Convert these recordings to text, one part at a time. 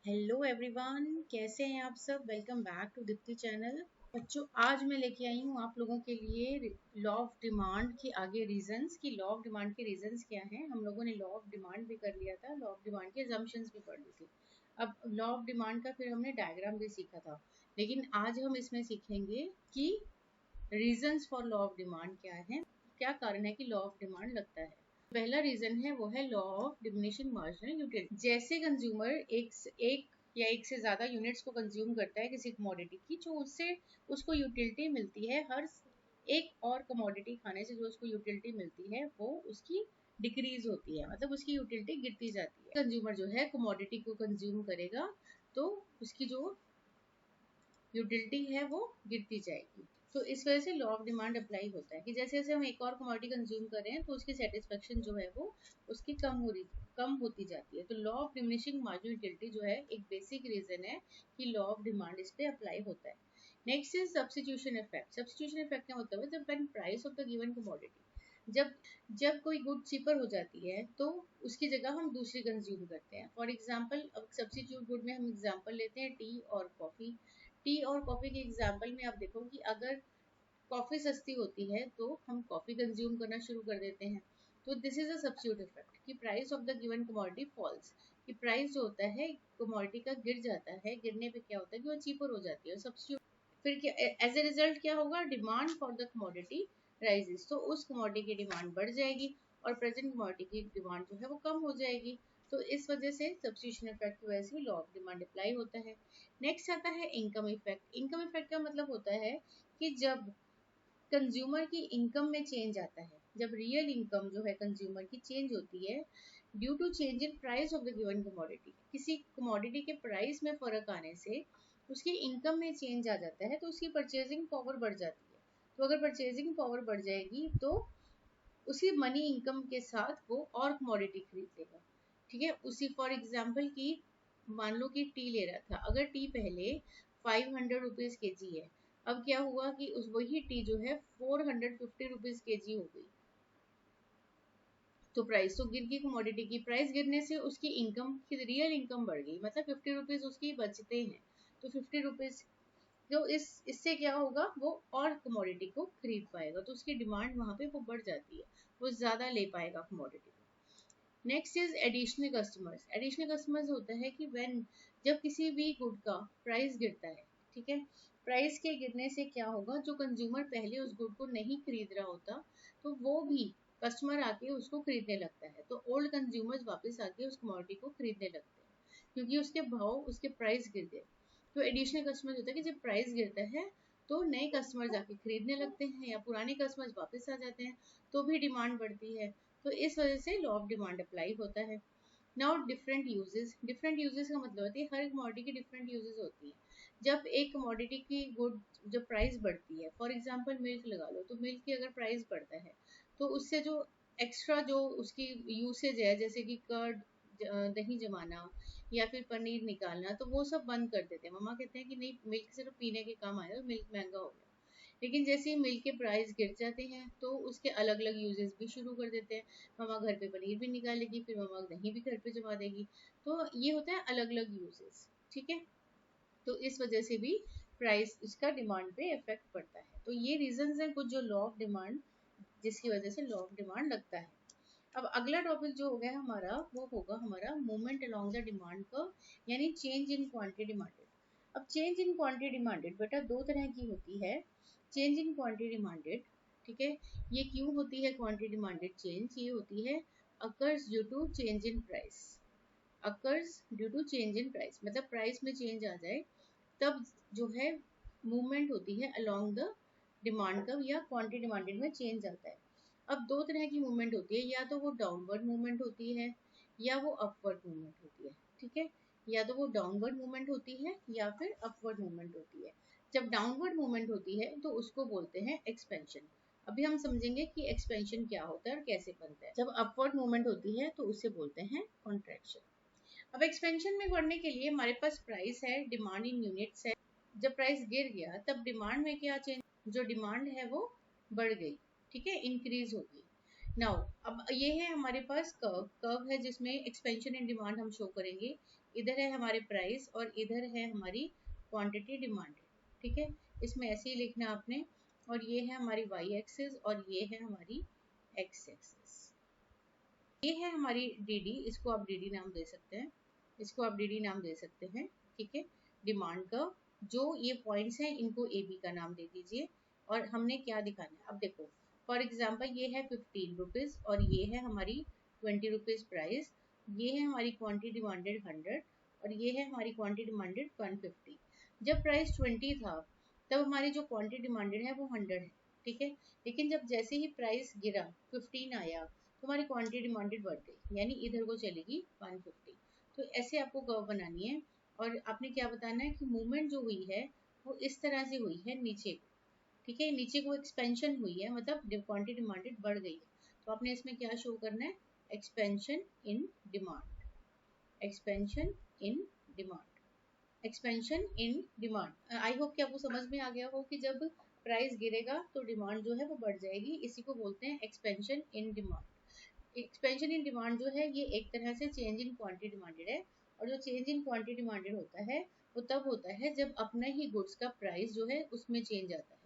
Hello everyone, कैसे हैं आप सब। Welcome back to Deepti channel. बच्चों, आज मैं लेके आई हूँ आप लोगों के लिए लॉ ऑफ डिमांड के आगे रीजंस कि लॉ ऑफ डिमांड के रीजंस क्या हैं। हम लोगों ने लॉ ऑफ डिमांड भी कर लिया था, लॉ ऑफ डिमांड के assumptions भी पढ़ ली थी। अब लॉ ऑफ डिमांड का फिर हमने डायग्राम भी सीखा था, लेकिन आज हम इसमें सीखेंगे कि reasons for law of demand क्या है, क्या कारण है कि लॉ ऑफ डिमांड लगता है। पहला रीजन है वो है law of diminishing marginal utility. जैसे कंज्यूमर एक या एक से ज्यादा यूनिट्स को कंज्यूम करता है किसी कमोडिटी की, जो उससे उसको यूटिलिटी मिलती है, हर एक और कमोडिटी खाने से जो उसको यूटिलिटी मिलती है वो उसकी डिक्रीज होती है, मतलब उसकी यूटिलिटी गिरती जाती है। कंज्यूमर जो है कमोडिटी को कंज्यूम करेगा तो उसकी जो यूटिलिटी है वो गिरती जाएगी। तो इस वजह से लॉ ऑफ डिमांड अप्लाई होता है कि जैसे जैसे हम एक और कमोडिटी कंज्यूम कर रहे हैं तो उसकी सेटिस्फेक्शन जो है वो उसकी कम होती जाती है। तो law of diminishing marginal utility जो है एक बेसिक रीजन है कि लॉ ऑफ डिमांड इस पे अप्लाई होता है। Next is substitution effect. Substitution effect का मतलब है जब when price of the given commodity, जब जब कोई गुड चीपर हो जाती है तो उसकी जगह हम दूसरी कंज्यूम करते हैं। फॉर एग्जांपल, अब सब्स्टिट्यूट गुड में हम एग्जांपल लेते हैं टी और कॉफी। टी और कॉफी के एग्जांपल में आप देखो कि अगर कॉफी सस्ती होती है तो हम कॉफी कंज्यूम करना शुरू कर देते हैं। तो this is a substitute effect कि price of the given commodity falls, कि प्राइस जो होता है कमोडिटी का गिर जाता है। गिरने पे क्या होता है कि वो चीपर हो जाती है। सब्स्टिट्यूट फिर क्या एज ए रिजल्ट क्या होगा, demand for the commodity rises, तो उस कमोडिटी की डिमांड बढ़ जाएगी और प्रेजेंट कमोडिटी की डिमांड जो है वो कम हो जाएगी। तो इस वजह से सब्स्टिट्यूशन इफेक्ट की वजह से लॉ ऑफ डिमांड अप्लाई होता है। नेक्स्ट आता है इनकम इफेक्ट। इनकम इफेक्ट का मतलब होता है कि जब कंज्यूमर की इनकम में चेंज आता है, जब रियल इनकम जो है कंज्यूमर की चेंज होती है due to change in price of the given commodity, किसी कमोडिटी के प्राइस में फर्क आने से उसकी इनकम में चेंज आ जाता है तो उसकी परचेजिंग पावर बढ़ जाती है। तो अगर परचेजिंग पावर बढ़ जाएगी तो उसी मनी इनकम के साथ वो और कमोडिटी खरीद लेगा। ठीक है, उसी फॉर एग्जाम्पल की मान लो कि टी ले रहा था, अगर टी पहले 500 रुपीज के जी है, अब क्या हुआ कि उस वही टी जो है 450 रुपीज के जी हो गई। तो प्राइस तो गिर गई, कमोडिटी की प्राइस गिरने से उसकी इनकम की रियल इनकम बढ़ गई, मतलब 50 रुपीज उसकी बचते हैं। तो 50 रुपीज जो इससे क्या होगा, वो और कमोडिटी को खरीद पाएगा, तो उसकी डिमांड वहां पे वो बढ़ जाती है, वो ज्यादा ले पाएगा कमोडिटी को। Next is additional customers. Additional customers होता है कि व्हेन जब किसी भी गुड का प्राइस गिरता है, ठीक है, प्राइस के गिरने से क्या होगा, जो कंज्यूमर पहले उस गुड को नहीं खरीद रहा होता तो वो भी कस्टमर आके उसको खरीदने लगता है। तो ओल्ड कंज्यूमर्स वापस आके उस कमोडिटी को खरीदने लगते हैं क्योंकि उसके भाव, उसके प्राइस गिर गए। तो एडिशनल कस्टमर होता है कि जब प्राइस गिरता है तो नए कस्टमर जाके खरीदने लगते हैं या पुराने कस्टमर्स वापस आ जाते हैं, तो भी डिमांड बढ़ती है। तो इस वजह से लॉ ऑफ डिमांड अप्लाई होता है। नाउ डिफरेंट यूजेस का मतलब होती है हर कमोडिटी की डिफरेंट यूजेस होती है। जब एक कमोडिटी की गुड जब प्राइस बढ़ती है, फॉर एग्जांपल मिल्क लगा लो, तो मिल्क की अगर प्राइस बढ़ता है तो उससे जो एक्स्ट्रा जो उसकी यूसेज है, जैसे कि कर्ड, दही जमाना या फिर पनीर निकालना, तो वो सब बंद कर देते हैं। मम्मा कहते हैं कि नहीं, मिल्क सिर्फ पीने के काम आएगा, मिल्क महंगा हो गया। लेकिन जैसे ही मिल्क के प्राइस गिर जाते हैं तो उसके अलग अलग यूजेस भी शुरू कर देते हैं। मम्मा घर पे पनीर भी निकालेगी, फिर मम्मा दही भी घर पे जमा देगी। तो ये होता है अलग अलग यूजेस। ठीक है, तो इस वजह से भी प्राइस इसका डिमांड पे इफेक्ट पड़ता है। तो ये रीजंस हैं कुछ जो लॉ ऑफ डिमांड, जिसकी वजह से लॉ ऑफ डिमांड लगता है। अब अगला टॉपिक जो हो गया हमारा, वो होगा हमारा movement along the demand curve, यानी चेंज इन क्वांटिटी डिमांडेड। अब चेंज इन क्वांटिटी डिमांडेड बेटा दो तरह की होती है। चेंज इन क्वांटिटी डिमांडेड, ठीक है, ये क्यों होती है क्वांटिटी डिमांडेड चेंज, ये होती है occurs due to change in price. Occurs due to change in price मतलब प्राइस में चेंज आ जाए तब जो है मूवमेंट होती है अलोंग द डिमांड कर्व, या क्वांटिटी डिमांडेड में चेंज आता है। अब दो तरह की मूवमेंट होती है, या तो वो डाउनवर्ड मूवमेंट होती है या वो अपवर्ड मूवमेंट होती है। ठीक है, या तो वो डाउनवर्ड मूवमेंट होती है या फिर अपवर्ड मूवमेंट होती है। जब डाउनवर्ड मूवमेंट होती है तो उसको बोलते हैं एक्सपेंशन। अभी हम समझेंगे कि एक्सपेंशन क्या होता है और कैसे बनता है। जब अपवर्ड मूवमेंट होती है तो उसे बोलते हैं कॉन्ट्रैक्शन। अब एक्सपेंशन में बढ़ने के लिए हमारे पास प्राइस है, डिमांड इन यूनिट्स है। जब प्राइस गिर गया तब डिमांड में क्या चेंज, जो डिमांड है वो बढ़ गई, ठीक है, इंक्रीज होगी। नाउ अब ये है हमारे पास कर्व है जिसमें एक्सपेंशन इन डिमांड हम शो करेंगे। इधर है हमारे प्राइस और इधर है हमारी क्वांटिटी डिमांडेड। ठीक है, इसमें ऐसे ही लिखना आपने। और ये है हमारी वाई एक्सिस और ये है हमारी एक्स एक्सिस। ये है हमारी डीडी, इसको आप डीडी नाम दे सकते हैं, इसको आप डीडी नाम दे सकते हैं। ठीक है, डिमांड कर्व, जो ये पॉइंट्स हैं इनको ए बी का नाम दे दीजिए। और हमने क्या दिखाना है, अब देखो फॉर एग्जांपल ये है 15 रुपीज़ और ये है हमारी 20 रुपीज़ प्राइस। ये है हमारी क्वांटिटी डिमांडेड 100 और ये है हमारी क्वांटिटी डिमांडेड 150। जब प्राइस 20 था तब हमारी जो क्वांटिटी डिमांडेड है वो 100 है। ठीक है, लेकिन जब जैसे ही प्राइस गिरा 15 आया तो हमारी क्वांटिटी डिमांडेड बढ़ गई, यानी इधर को चलेगी 150। तो ऐसे आपको कर्व बनानी है और आपने क्या बताना है कि मूवमेंट जो हुई है वो इस तरह से हुई है नीचे को। ठीक है, नीचे को एक्सपेंशन हुई है, मतलब क्वांटिटी डिमांडेड बढ़ गई है। तो आपने इसमें क्या शो करना है, expansion in demand, expansion in demand, expansion in demand. I hope कि आपको समझ में आ गया हो कि जब प्राइस गिरेगा तो डिमांड जो है वो बढ़ जाएगी, इसी को बोलते हैं expansion in demand. Expansion in demand जो है ये एक तरह से चेंज इन क्वांटिटी डिमांडेड है। और जो चेंज इन क्वांटिटी डिमांडेड होता है वो तब होता है जब अपने ही गुड्स का प्राइस जो है उसमें चेंज आता है,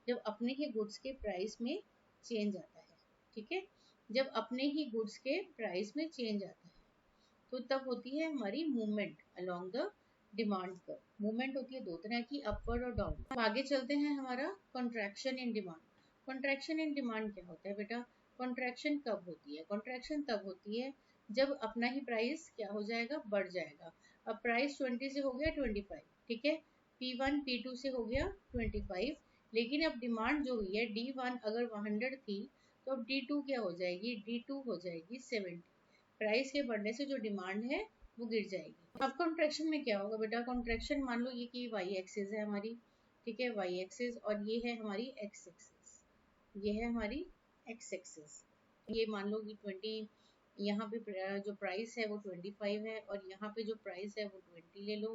जब अपने ही गुड्स के प्राइस में चेंज आता है। ठीक है, जब अपने ही गुड्स के प्राइस में चेंज आता है तो तब होती है हमारी movement along the demand curve. Movement होती है दो तरह की, अपवर्ड और डाउनवर्ड। आगे चलते हैं, हमारा contraction in demand. Contraction in demand क्या होता है बेटा, कॉन्ट्रैक्शन कब होती है, कॉन्ट्रैक्शन तब होती है जब अपना ही प्राइस क्या हो जाएगा, बढ़ जाएगा। अब प्राइस 20 से हो गया 25, ठीक है, P1 P2 से हो गया 25, लेकिन अब डिमांड जो हुई है D1 अगर 100 थी तो अब D2 क्या हो जाएगी, D2 हो जाएगी 70। प्राइस के बढ़ने से जो डिमांड है वो गिर जाएगी। अब कॉन्ट्रैक्शन में क्या होगा बेटा, कॉन्ट्रैक्शन मान लो ये कि वाई एक्सिस है हमारी, ठीक है, वाई एक्सिस, और ये है हमारी एक्स एक्सिस, ये है हमारी एक्स एक्सिस। ये मान लो कि 20, यहाँ पे जो प्राइस है वो 25 है और यहाँ पे जो प्राइस है वो 20 ले लो,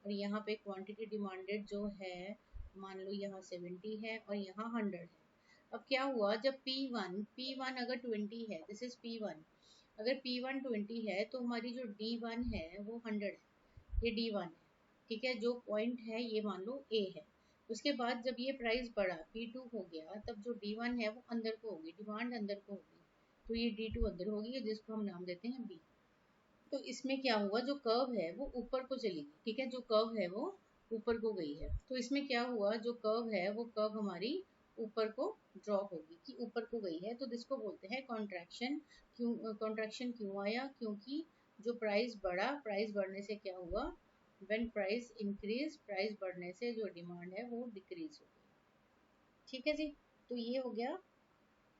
और यहाँ पे क्वांटिटी डिमांडेड जो है मान लो यहाँ 70 है और यहाँ 100 है। अब क्या हुआ, जब P1 अगर 20 है, दिस इज P1, अगर P1 20 है तो हमारी जो D1 है वो 100 है, ये D1 है। ठीक है, जो पॉइंट है ये मान लो A है। उसके बाद जब ये प्राइस बढ़ा P2 हो गया तब जो D1 है वो अंदर को होगी, डिमांड अंदर को होगी, तो ये D2 अंदर होगी जिसको हम नाम देते हैं B। तो इसमें क्या हुआ, जो कर्व है वो ऊपर को चली गई। ठीक है, जो कर्व है वो ऊपर को गई है, तो इसमें क्या हुआ, जो कर्व है वो कर्व हमारी ऊपर को ड्रॉ होगी कि ऊपर को गई है, तो जिसको बोलते हैं कॉन्ट्रैक्शन। क्यों कॉन्ट्रैक्शन क्यों आया, क्योंकि जो प्राइस बढ़ा, प्राइस बढ़ने से क्या हुआ, व्हेन प्राइस इंक्रीज, प्राइस बढ़ने से जो डिमांड है वो डिक्रीज हो गई। ठीक है जी, तो ये हो गया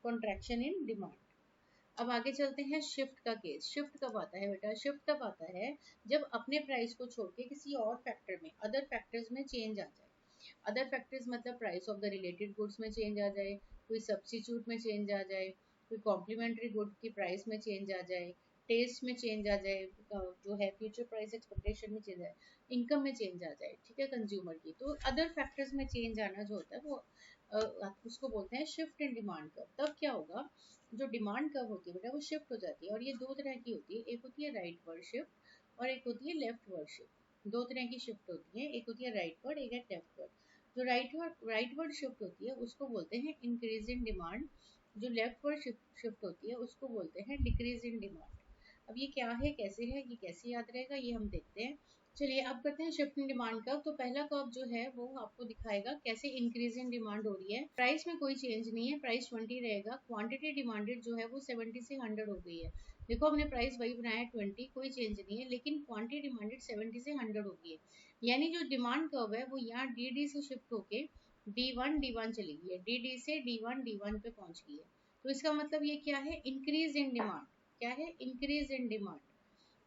कॉन्ट्रैक्शन इन डिमांड। अब आगे चलते हैं शिफ्ट का केस। शिफ्ट कब आता है बेटा, शिफ्ट तब आता है जब अपने प्राइस को छोड़ के किसी और फैक्टर में, अदर फैक्टर्स में चेंज आ जाए। अदर फैक्टर्स मतलब price of the related goods में चेंज आ जाए, कोई सब्स्टिट्यूट में चेंज आ जाए, कोई कॉम्प्लीमेंट्री गुड की प्राइस में चेंज आ जाए, टेस्ट में चेंज आ जाए, जो है फ्यूचर प्राइस एक्सपेक्टेशन में चेंज आ जाए, इनकम में चेंज आ जाए, ठीक है, कंज्यूमर की। तो अदर फैक्टर्स में चेंज आना जो होता है वो उसको बोलते हैं शिफ्ट इन डिमांड कर्व। तब क्या होगा, जो डिमांड कर्व होती है बेटा वो शिफ्ट हो जाती है, और ये दो तरह की होती है, एक होती है राइट वर्ड शिफ्ट और एक होती है लेफ्ट वर्ड शिफ्ट। दो तरह की शिफ्ट होती है, एक होती है राइट वर्ड, एक है लेफ्ट वर्ड। जो राइट वर्ड शिफ्ट होती है उसको बोलते हैं इंक्रीज इन डिमांड, जो लेफ्ट वर्ड शिफ्ट होती है उसको बोलते हैं डिक्रीज इन डिमांड। अब ये क्या है, कैसे है, ये कैसे याद रहेगा, ये हम देखते हैं। चलिए अब करते हैं शिफ्ट इन डिमांड कर्व। तो पहला कर्व जो है वो आपको दिखाएगा कैसे इंक्रीज इन डिमांड हो रही है। प्राइस में कोई चेंज नहीं है, प्राइस 20 रहेगा, क्वांटिटी डिमांडेड जो है वो 70 से 100 हो गई है। देखो हमने प्राइस वही बनाया 20, कोई चेंज नहीं है, लेकिन क्वांटिटी डिमांडेड 70 से 100 हो गई है, यानी जो डिमांड कर्व है वो यहाँ डी से शिफ्ट होके D1 चली गई है, डी से D1 पे पहुंच गई है। तो इसका मतलब ये क्या है, इंक्रीज इन डिमांड, क्या है, इंक्रीज इन डिमांड।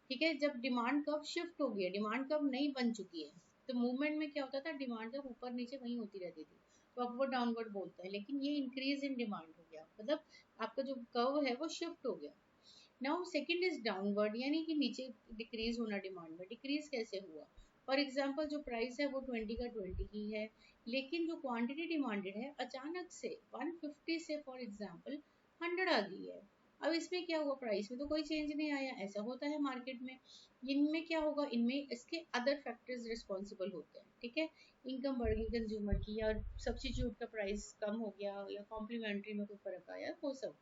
ठीक है, जब डिमांड कर्व शिफ्ट हो गई है, डिमांड कर्व नहीं बन चुकी है, तो मूवमेंट में क्या होता था, डिमांड कर्व ऊपर नीचे वहीं होती रहती थी, तो अपवर्ड डाउनवर्ड बोलते हैं, लेकिन ये इंक्रीज इन डिमांड हो गया, मतलब आपका जो कर्व है वो शिफ्ट हो गया। नाउ सेकंड इज डाउनवर्ड, यानी कि नीचे डिक्रीज होना डिमांड में। डिक्रीज कैसे हुआ, फॉर एग्जाम्पल जो प्राइस है वो 20 का 20 ही है, लेकिन जो क्वांटिटी डिमांडेड है अचानक से 150 से फॉर एग्जाम्पल 100 आ गई है, अब इसमें क्या हुआ, प्राइस में तो कोई चेंज नहीं आया, ऐसा होता है मार्केट में। इनमें क्या होगा, इनमें इसके अदर फैक्टर्स रिस्पॉन्सिबल होते हैं, ठीक है। इनकम बढ़ गई कंज्यूमर की, या सब्सिट्यूट का प्राइस कम हो गया, या कॉम्प्लीमेंट्री में कोई फर्क आया, वो सब।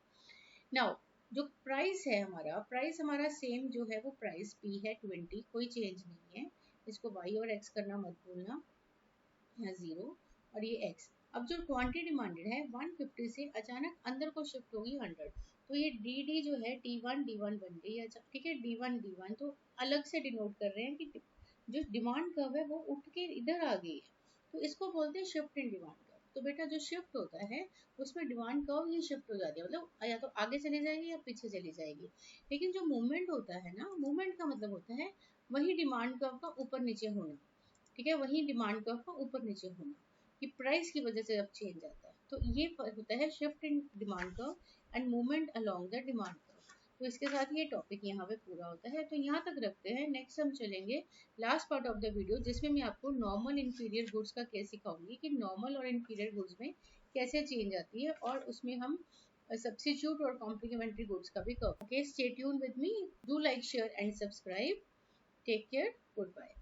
नाउ जो प्राइस है हमारा, प्राइस हमारा सेम जो है वो प्राइस पी है 20, कोई चेंज नहीं है। इसको वाई और एक्स करना मत भूलना, यहाँ 0 और ये एक्स। अब जो क्वांटिटी डिमांडेड है 150 से अचानक अंदर को शिफ्ट होगी 100, तो ये डी डी जो है D1 बन गई, अच्छा ठीक है, D1 तो अलग से डिनोट कर रहे हैं कि जो डिमांड कर्व है वो उठ के इधर आ गई है, तो इसको बोलते हैं शिफ्ट इन डिमांड कर्व। तो बेटा जो शिफ्ट होता है उसमें डिमांड कर्व ये शिफ्ट हो जाती है, मतलब या तो आगे चली जाएगी या पीछे चली जाएगी। लेकिन जो मूवमेंट होता है ना, मूवमेंट का मतलब होता है वही डिमांड कर्व का ऊपर नीचे होना, ठीक है, वही डिमांड कर्व का ऊपर नीचे होना, कि प्राइस की वजह से अब चेंज आता है। तो ये होता है shift in demand curve and movement along the demand curve. तो इसके साथ ये टॉपिक यहाँ पे पूरा होता है, तो यहाँ तक रखते हैं। नेक्स्ट हम चलेंगे last part of the video, जिसमें मैं आपको नॉर्मल इंफीरियर गुड्स का केस सिखाऊंगी कि नॉर्मल और इंफीरियर गुड्स में कैसे चेंज आती है, और उसमें हम सब्स्टिट्यूट और कॉम्प्लीमेंट्री गुड्स का भी cover. Okay, stay tune with me, do like share and subscribe, take care, good bye.